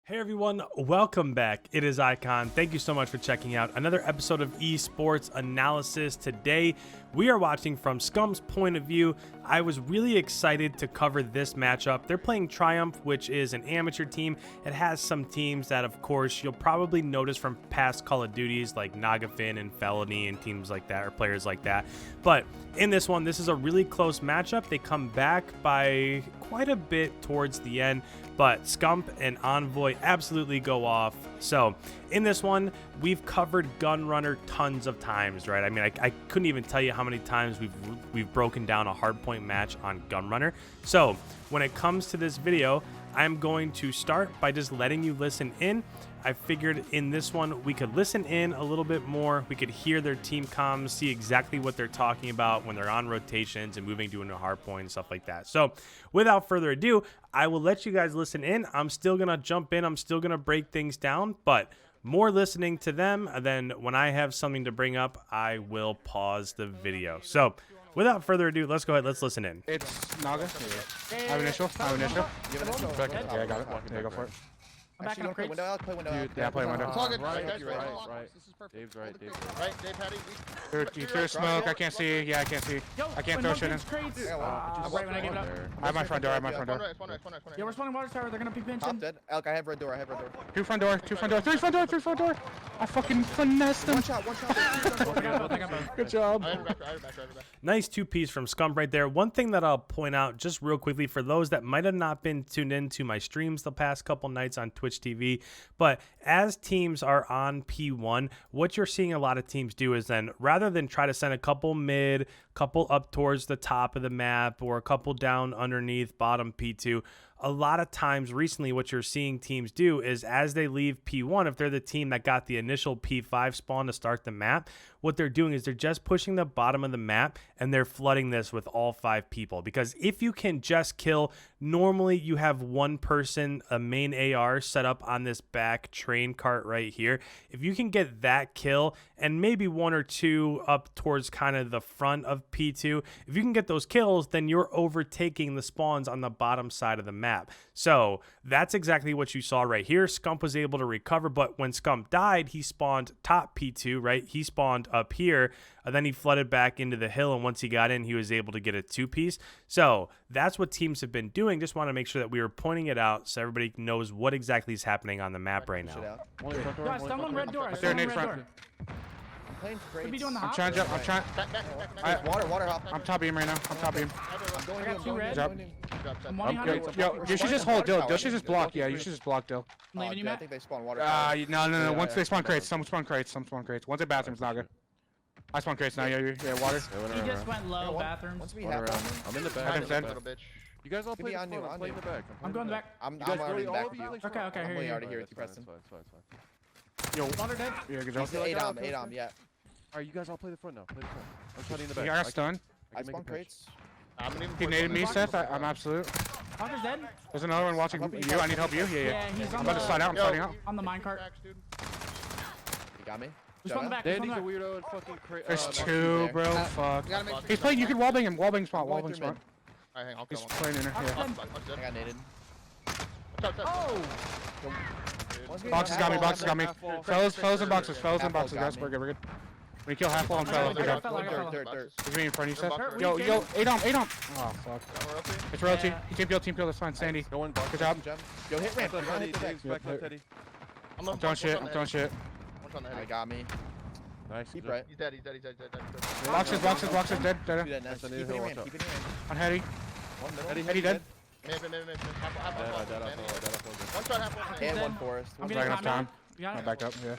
Hey everyone, welcome back. It is Icon. Thank you so much for checking out another episode of Esports Analysis. Today, we are watching from SCUMP's point of view. I was really excited to cover this matchup. They're playing Triumph, which is an amateur team. It has some teams that, of course, you'll probably notice from past Call of Duties like Nagafin and Felony and teams like that, or players like that. But in this one, this is a really close matchup. They come back by quite a bit towards the end, but SCUMP and ENVOY absolutely go off. So in this one, we've covered Gunrunner tons of times, right? I mean, I couldn't even tell you how many times we've broken down a hardpoint match on Gunrunner. So when it comes to this video, I'm going to start by just letting you listen in. I figured in this one we could listen in a little bit more. We could hear their team comms, see exactly what they're talking about when they're on rotations and moving to a hard point and stuff like that. So without further ado, I will let you guys listen in. I'm still going to jump in. I'm still going to break things down, but more listening to them. And then when I have something to bring up, I will pause the video. So without further ado, let's go ahead. Let's listen in. It's Naga. I have initial. I have initial. Yeah, I got it. Yeah, go for it. I'm back on play window out, play window out. Yeah, play window. Target, Right, guys, you're right. This is perfect. Dave's right. Right, Dave, Patty. You threw smoke. I can't see. Yeah, I can't see. I can't throw shit in. Right when I gave it up. I have my front door. I have my front door. Yeah, we're spawning water tower. They're gonna be Top pinching. dead. Elk, I have red door. Two front door. Three front door. I fucking finessed them. One shot. Good job. I have back. Nice two-piece from SCUMP right there. One thing that I'll point out just real quickly for those that might have not been tuned into my streams the past couple nights on Twitch TV, but as teams are on P1, what you're seeing a lot of teams do is then rather than try to send a couple mid, couple up towards the top of the map, or a couple down underneath bottom P2, a lot of times recently what you're seeing teams do is as they leave P1, if they're the team that got the initial P5 spawn to start the map, what they're doing is they're just pushing the bottom of the map and they're flooding this with all 5 people. Because if you can just kill, normally you have one person, a main AR set up on this back train cart right here. If you can get that kill and maybe 1 or 2 up towards kind of the front of P2, if you can get those kills, then you're overtaking the spawns on the bottom side of the map. So that's exactly what you saw right here. SCUMP was able to recover, but when SCUMP died, he spawned top P2, right? He spawned up here, and then he flooded back into the hill, and once he got in, he was able to get a 2-piece. So that's what teams have been doing. Just want to make sure that we were pointing it out so everybody knows what exactly is happening on the map right now. Guys, someone red door. They're near front. Could be doing the hop. I'm trying. Water hop. I'm top beam right now. I'm top beam. I got 2 red. I'm Yo, 100. yo, you should just hold Dill. Dill should just block. Yeah, you should just block Dill. I'm leaving you, I Matt. think they spawn water. No. Once they spawn crates, some spawn crates. One's in bathrooms, Naga. I spawn crates now. Yeah, water. He just went low bathrooms. Once we have I'm in the back. Bathroom's dead. You guys all Give me play on the you, front. I'm on playing you. the back. I'm going back. I'm You guys already really back all for you. of you? Okay, I hear you. Already here with you, Preston. Yo, Water dead. yeah, good job. He's 8 yeah. Alright, you guys all play the front now. Play the front. I'm shutting in the back. Yeah, I got stunned. I spawn crates. He naded me, Seth. I'm absolute. Walker's dead. There's another one watching you. I need help you. Yeah. Yeah, he's I'm on about to slide out. I'm sliding out. on the minecart. You got me? Just on the back. Danny's a weirdo and fucking crazy. There's 2, bro. Fuck. He's playing. You can wallbang him. Wallbang spot. He's playing in there. Yeah. I got naded. Oh! Boxes got me. Fellas in boxes, guys. We're good. We kill half wall and fellas. Good job. Dirt. He's me in front of you, Seth. Yo, 8 on. Oh, fuck. It's royalty. Team kill. That's fine. Sandy. Good job. Yo, hit ramp. Dave's back left, Teddy. I'm throwing shit. I got me. Nice. Keep right. He's dead. Boxes, dead. Do that next. Keep it in ramp. On Hetty. One middle. Eddie dead. One shot, half And one forest. I'm Dragging getting enough time. You got I'm it? backed up, yeah.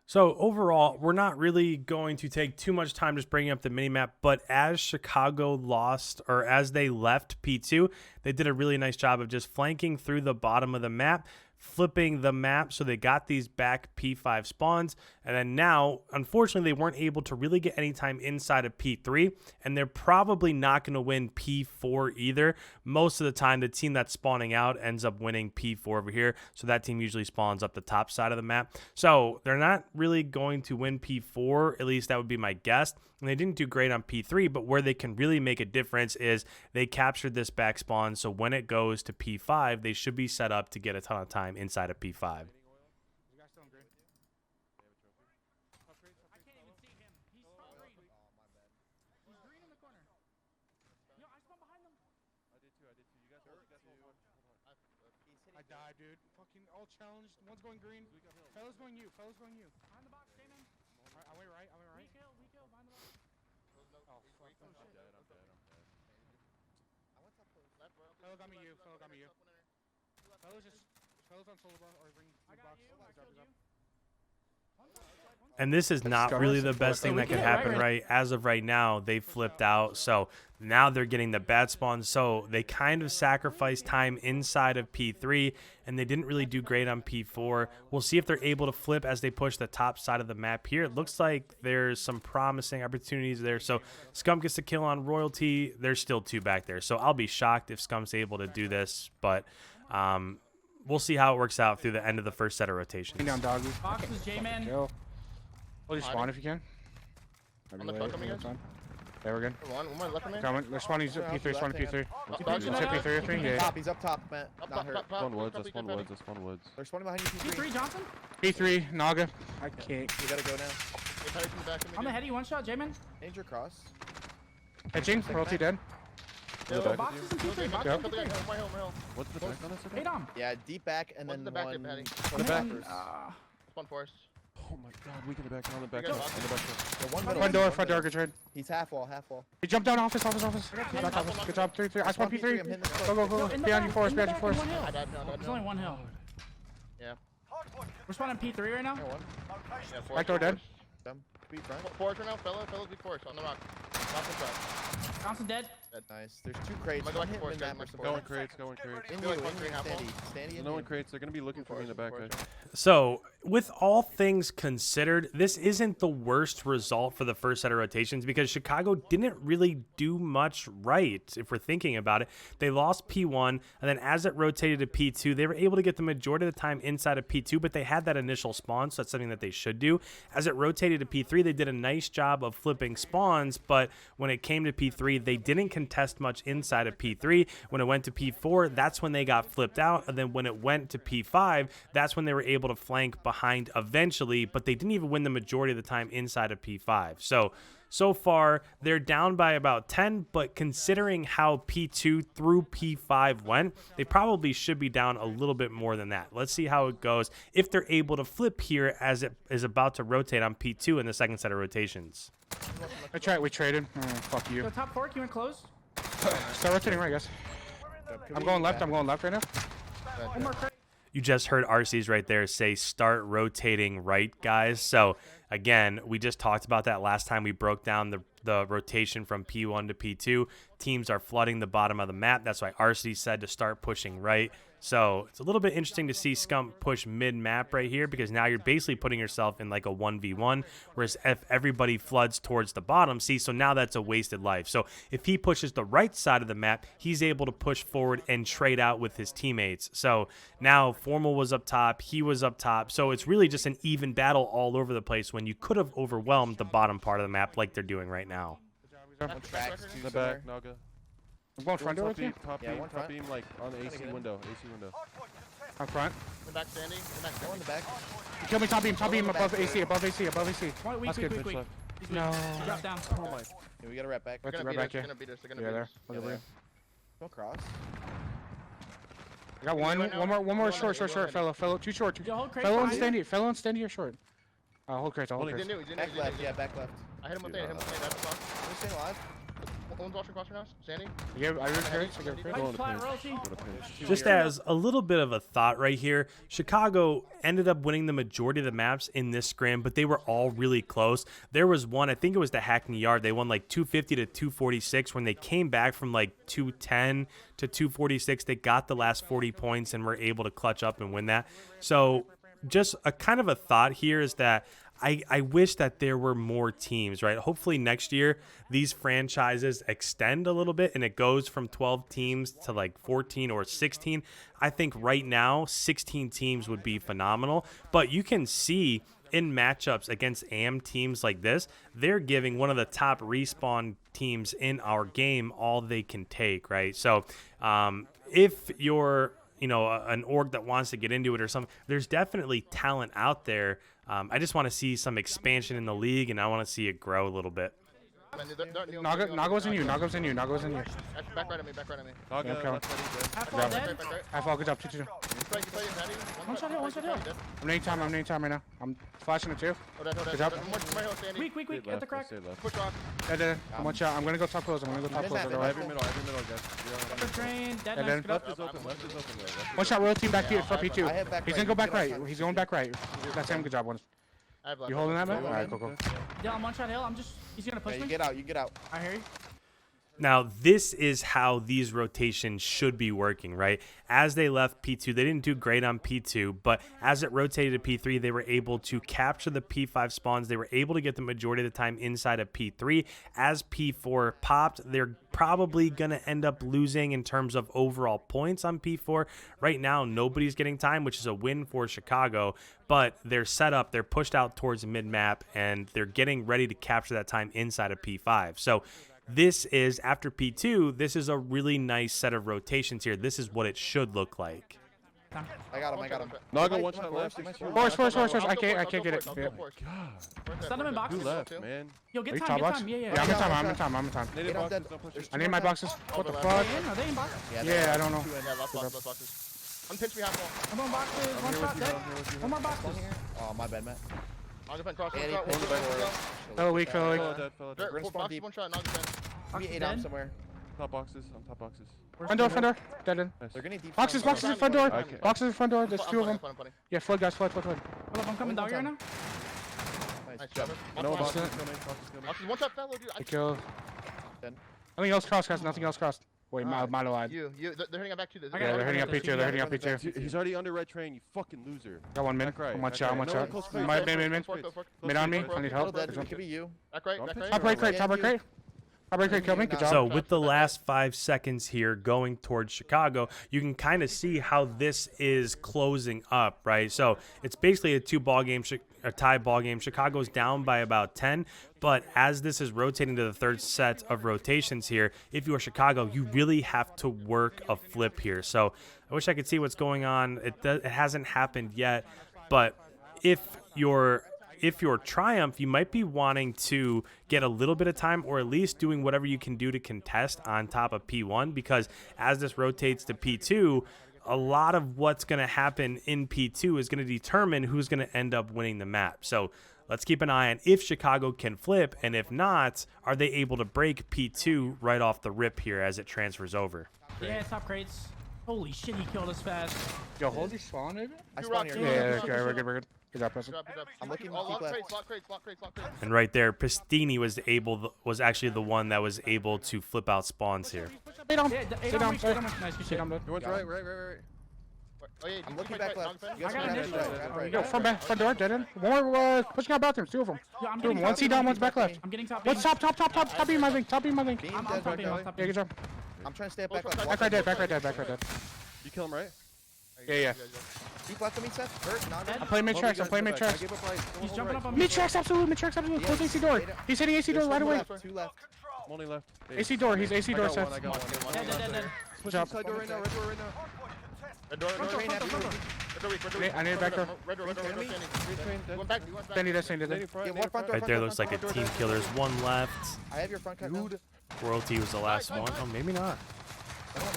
So overall, we're not really going to take too much time just bringing up the minimap, but as Chicago lost, or as they left P2, they did a really nice job of just flanking through the bottom of the map, flipping the map so they got these back P5 spawns, and then now unfortunately they weren't able to really get any time inside of P3, and they're probably not going to win P4 either. Most of the time the team that's spawning out ends up winning P4 over here, so that team usually spawns up the top side of the map, so they're not really going to win P4, at least that would be my guess. And they didn't do great on P3, but where they can really make a difference is they captured this back spawn. So when it goes to P5, they should be set up to get a ton of time inside of P5. I died, dude. Fucking all challenged. One's going green. Fella's going you. Fella's going you. Behind the box, Damon. I went right. I went right. We kill. Behind the box. Oh, fuck. I'm dead. Fella got me you. Fella got me you. Fella's on solo bar or ring I got box. you. I killed you. And this is not really the best thing that could happen, right? As of right now, they flipped out. So now they're getting the bad spawn. So they kind of sacrificed time inside of P3, and they didn't really do great on P4. We'll see if they're able to flip as they push the top side of the map here. It looks like there's some promising opportunities there. So SCUMP gets a kill on Royalty. There's still 2 back there. So I'll be shocked if SCUMP's able to do this. But we'll see how it works out through the end of the first set of rotations. Down doggy. Box is J-Man. Kill. Hold your spawn if you can. On the truck coming in? Yeah, we're good. One left of me. Coming. They're spawning P3. Spawning P3. Dodge Hit P3 with me. Yeah. Top, he's up top, Matt. Not hurt. Spawn woods, I spawn woods, I spawn woods. They're spawning behind you, P3. P3 Johnson. P3 Naga. I can't. You gotta go now. On the heady, one shot, J-Man. Danger cross. Pitching. Royalty dead. Go back Box with is you. in P3. Box Yep. is in P3. What's the back on this Hey, again? Dom. Yeah, deep back and then One's the back, one. Patty. The back. Spawn forest. Oh my god, weak in the back, on the back, You on got the back. The one middle. Front door. one Front door. middle. Good trade. He's half wall, half wall. He jumped down office. Office. Back office. Good job. 3-3. I spawn P3, P3. I'm hitting this Go. close. In the Behind back, you forest. in the Behind you back, in forest. one hill. I died, no, There's only one hill. Yeah. We're spawning P3 right now. Yeah, forest, Back door dead. Be front. Forest right now, fellas be forest on the rock. Rock and front. Johnson dead. Nice. There's 2 crates. I'm gonna go One back hit to and forest, Matt guys, versus Going forest. crates, going crates. In Feel you, like in one you, half wall. Standy in No you. one crates, they're gonna be looking for me in the back, guys. So, with all things considered, this isn't the worst result for the first set of rotations because Chicago didn't really do much right, if we're thinking about it. They lost P1, and then as it rotated to P2, they were able to get the majority of the time inside of P2, but they had that initial spawn, so that's something that they should do. As it rotated to P3, they did a nice job of flipping spawns, but when it came to P3, they didn't contest much inside of P3. When it went to P4, that's when they got flipped out, and then when it went to P5, that's when they were able to flank behind eventually, but they didn't even win the majority of the time inside of P5. So far, they're down by about 10, but considering how P2 through P5 went, they probably should be down a little bit more than that. Let's see how it goes if they're able to flip here as it is about to rotate on P2 in the second set of rotations. We traded. Fuck you. The top fork, you went close. Start rotating right, guys. I'm going left right now. One more crate. You just heard RC's right there say start rotating right, guys. So again, we just talked about that last time we broke down the rotation from P1 to P2. Teams are flooding the bottom of the map. That's why RC said to start pushing right. So it's a little bit interesting to see SCUMP push mid-map right here because now you're basically putting yourself in like a 1v1, whereas if everybody floods towards the bottom, see, so now that's a wasted life. So if he pushes the right side of the map, he's able to push forward and trade out with his teammates. So now Formal was up top, he was up top, so it's really just an even battle all over the place when you could have overwhelmed the bottom part of the map like they're doing right now. Tracks, In the back, Naga. I'm going front door Top with you. beam, top Yeah, beam, one top front. beam, like on the AC window, AC window. I'm front. The back standing. The back Go in standing. the back. Kill me, top beam above back AC, door. above AC. One weak, That's weak, good. weak, weak. Left. He's weak. No. He dropped down. Yeah, we got a rat back. Let's They're go gonna back beat us. here. They're gonna beat us. They're gonna Yeah, beat there. us. Look over here. Go cross. I got one more short, fellow. Too short. Yo, hold crate Fellow and behind you. Standy or short. Hold crates, hold He crates. didn't do it. Back left, yeah, back left. I hit him with that. That's the box. We're staying alive. One's watching crossing house. Standing. I give crates. Right flat, Roshi. Just as a little bit of a thought right here, Chicago ended up winning the majority of the maps in this scrim, but they were all really close. There was one, I think it was the Hackney Yard. They won like 250 to 246 when they came back from like 210 to 246. They got the last 40 points and were able to clutch up and win that. So just a kind of a thought here is that I wish that there were more teams, right? Hopefully next year these franchises extend a little bit and it goes from 12 teams to like 14 or 16. I think right now 16 teams would be phenomenal, but you can see in matchups against AM teams like this, they're giving one of the top respawn teams in our game all they can take, right? So if you're, you know, an org that wants to get into it or something, there's definitely talent out there. I just want to see some expansion in the league, and I want to see it grow a little bit. Nago's in you. Nago's in you. Nago's in you. Back right at me, back right at me. Naga, Yeah, left side, he's dead. Half wall Good dead. Half all, good job. 2-2. One shot hill, one shot hill. I'm name time right now. I'm flashing it too. Good job. Weak, Stay at the left, crack. stay left. Push off. Dead. One shot. I'm gonna go top close. Mid-map, Otherwise. Every middle, guys. Upper train, dead, And nice, then- good up. Left is open, left is open. Though. Left One shot. Roll team back here for I P2. have back He's right. gonna go back You get right. outside. He's going back right. That's him. Good job, one. You holding that, man? All right, cool. Yeah, I'm one shot hill. He's gonna push Yeah, me. you get out. I hear you. Now, this is how these rotations should be working, right? As they left P2, they didn't do great on P2, but as it rotated to P3, they were able to capture the P5 spawns. They were able to get the majority of the time inside of P3. As P4 popped, they're probably going to end up losing in terms of overall points on P4. Right now, nobody's getting time, which is a win for Chicago, but they're set up, they're pushed out towards mid-map, and they're getting ready to capture that time inside of P5. So this is, after P2, this is a really nice set of rotations here. This is what it should look like. I got him. Naga, one shot left. Force. I can't get it. Yeah. Stun him in Who boxes. left, man? Yo, Are get you time, top get box? time. Yeah. Yeah, I'm in time. Native I'm boxes, dead. don't push. I need my boxes. What the Are fuck? they in? Are they in box? Yeah, I don't know. Yeah, left boxes. Unpinch me half wall. I'm on boxes. One shot dead. One more boxes. Oh, my bad, Matt. I'll defend cross. Yeah, One he shot, pulled one it shot. Fellow weak. Fellow dead, fellow dead. We're gonna spawn Box, deep. one shot, not defend. We Boxes 8 dead. on somewhere. Top boxes, on top boxes. Fender. Dead in. Nice. They're gonna deep. Boxes spawn. in front door. Okay. Boxes in front door. There's two of them. I'm putting. Yeah, flood, guys. Flood. Hold up, I'm coming down here now. Nice Nice job. job. No Box, boxes boxes. coming, boxes coming. boxes, one shot fellow, dude. I kill. Dead. Nothing else crossed, guys. Nothing else crossed. Wait, Milo lied. You, they're hitting back to this. I Yeah, got they're hitting up P2, P2. They're hitting up P2. Dude, he's already under red train, you fucking loser. Got one mid. Back right, One back shot. right. One No, shot. close crate. Mid. Fork. Mid on me. Close I need crate. help. Middle dead. There's It could be you. Back right, Don't back pitch right. Top right crate. Top right crate. Kill me. Good job. So with the last 5 seconds here going towards Chicago, you can kind of see how this is closing up, right? So it's basically a tie ball game. Chicago's down by about 10, but as this is rotating to the third set of rotations here, if you are Chicago, you really have to work a flip here. So I wish I could see what's going on. It hasn't happened yet, but if you're Triumph, you might be wanting to get a little bit of time, or at least doing whatever you can do to contest on top of P1, because as this rotates to P2, a lot of what's going to happen in P2 is going to determine who's going to end up winning the map. So let's keep an eye on if Chicago can flip, and if not, are they able to break P2 right off the rip here as it transfers over. Yeah, top crates. Holy shit, he killed us fast. Yo, hold your spawn, maybe? I spawn here. Yeah, okay, we're good. Good job, Preston. I'm looking. Oh, Keep left. lock crates. And right there, Pistini was actually the one that was able to flip out spawns here. Stay down. Yeah, Stay down. Nice, good shit. He went right. Oh, yeah, I'm looking back left. You guys I got can an grab issue. right. Yo, front door, dead end. One more, pushing out bathrooms, two of them. Yeah, I'm Two of getting them. One top. seat down, one's back left. I'm getting top. What's top beam, I think. Top beam, I think. Beam I'm dead. top beam. Yeah, good job. I'm trying to stay up back left. Back right dead. You kill him, right? Yeah. Deep left of me, Seth. Hurt. Not dead. I'm playing mid tracks. I gave up right. He's jumping up on me. Mid tracks, absolutely. Close AC door. He's hitting AC door right away. Two left. I'm only left. AC door, he's AC door, I Seth. got one. Dead. Push job. inside door right now, red door right now. Red door, Train at you. I need a back door. Red door, Red train, dead. One back. Sandy dead. Native front, Yeah, native one front front. door. Right there looks like a team killer. There's one left. I have your front cut now. Royalty was the last one. Oh, maybe not.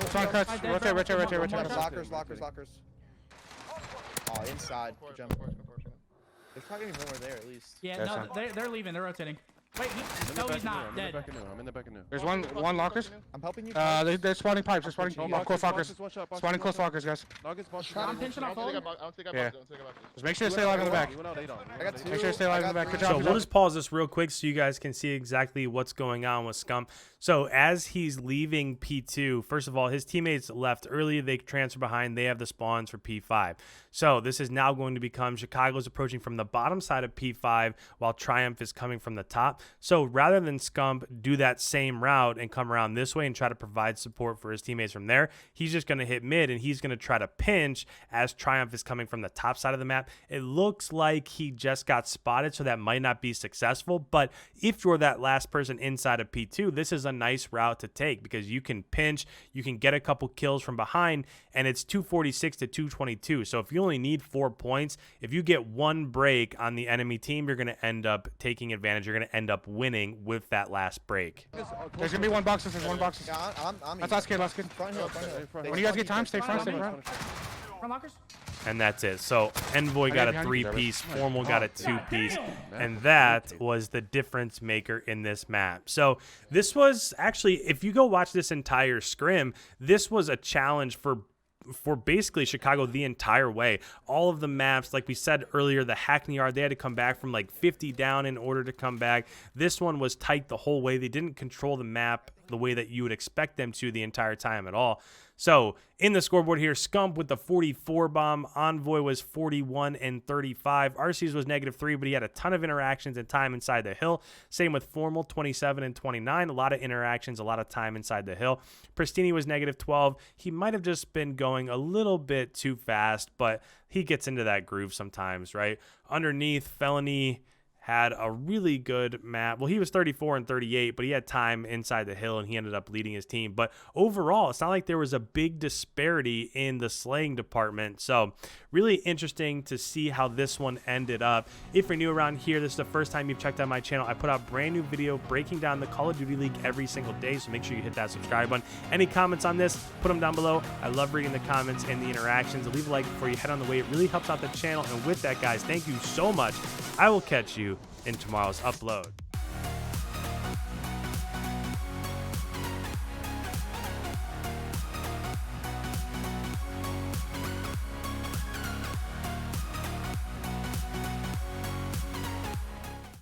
Front cuts. Rotate. Lockers. Oh, inside. Good jump. There's probably gonna be more there at least. Yeah, That's no, they're leaving. They're rotating. Wait, no, he's not. I'm in the Dead. back of new. I'm in the back of new. There's one lockers. I'm helping you. They're spawning pipes. They're spawning close lockers. One shot, Spawning close lockers, guys. Nugget's boxes. I'm pinching off I hole. don't think I Yeah. boxed. Just make sure to stay alive in the back. He went out 8 on. I got two. Make sure to stay alive in the back. Good job. So we'll just pause this real quick so you guys can see exactly what's going on with Scump. So as he's leaving P2, first of all, his teammates left early. They transfer behind. They have the spawns for P5. So this is now going to become Chicago's approaching from the bottom side of P5 while Triumph is coming from the top. So rather than Scump do that same route and come around this way and try to provide support for his teammates from there, he's just going to hit mid and he's going to try to pinch as Triumph is coming from the top side of the map. It looks like he just got spotted, so that might not be successful. But if you're that last person inside of P2, this is a nice route to take because you can pinch, you can get a couple kills from behind, and it's 246 to 222. So if you only need 4 points, if you get one break on the enemy team, you're going to end up taking advantage. You're going to end up winning with that last break. There's gonna be one box. There's one box. Yeah, I'm That's last kid. Last kid. Front hill, front hill. When you guys get time, stay front. Stay front. Front lockers. And that's it. So ENVOY got a 3-piece, Formal got a 2-piece, and that was the difference maker in this map. So this was actually, if you go watch this entire scrim, this was a challenge for basically Chicago the entire way. All of the maps, like we said earlier, the Hackney Yard, they had to come back from like 50 down in order to come back. This one was tight the whole way. They didn't control the map the way that you would expect them to the entire time at all. So in the scoreboard here, Scump with the 44 bomb, Envoy was 41 and 35. Arceus was -3, but he had a ton of interactions and time inside the hill. Same with Formal, 27 and 29. A lot of interactions, a lot of time inside the hill. Pristini was -12. He might have just been going a little bit too fast, but he gets into that groove sometimes, right? Underneath, Felony had a really good map. Well, he was 34 and 38, but he had time inside the hill, and he ended up leading his team. But overall, it's not like there was a big disparity in the slaying department. So really interesting to see how this one ended up. If you're new around here, this is the first time you've checked out my channel, I put out brand new video breaking down the Call of Duty League every single day, so make sure you hit that subscribe button. Any comments on this, put them down below. I love reading the comments and the interactions. Leave a like before you head on the way. It really helps out the channel. And with that, guys, thank you so much. I will catch you in tomorrow's upload.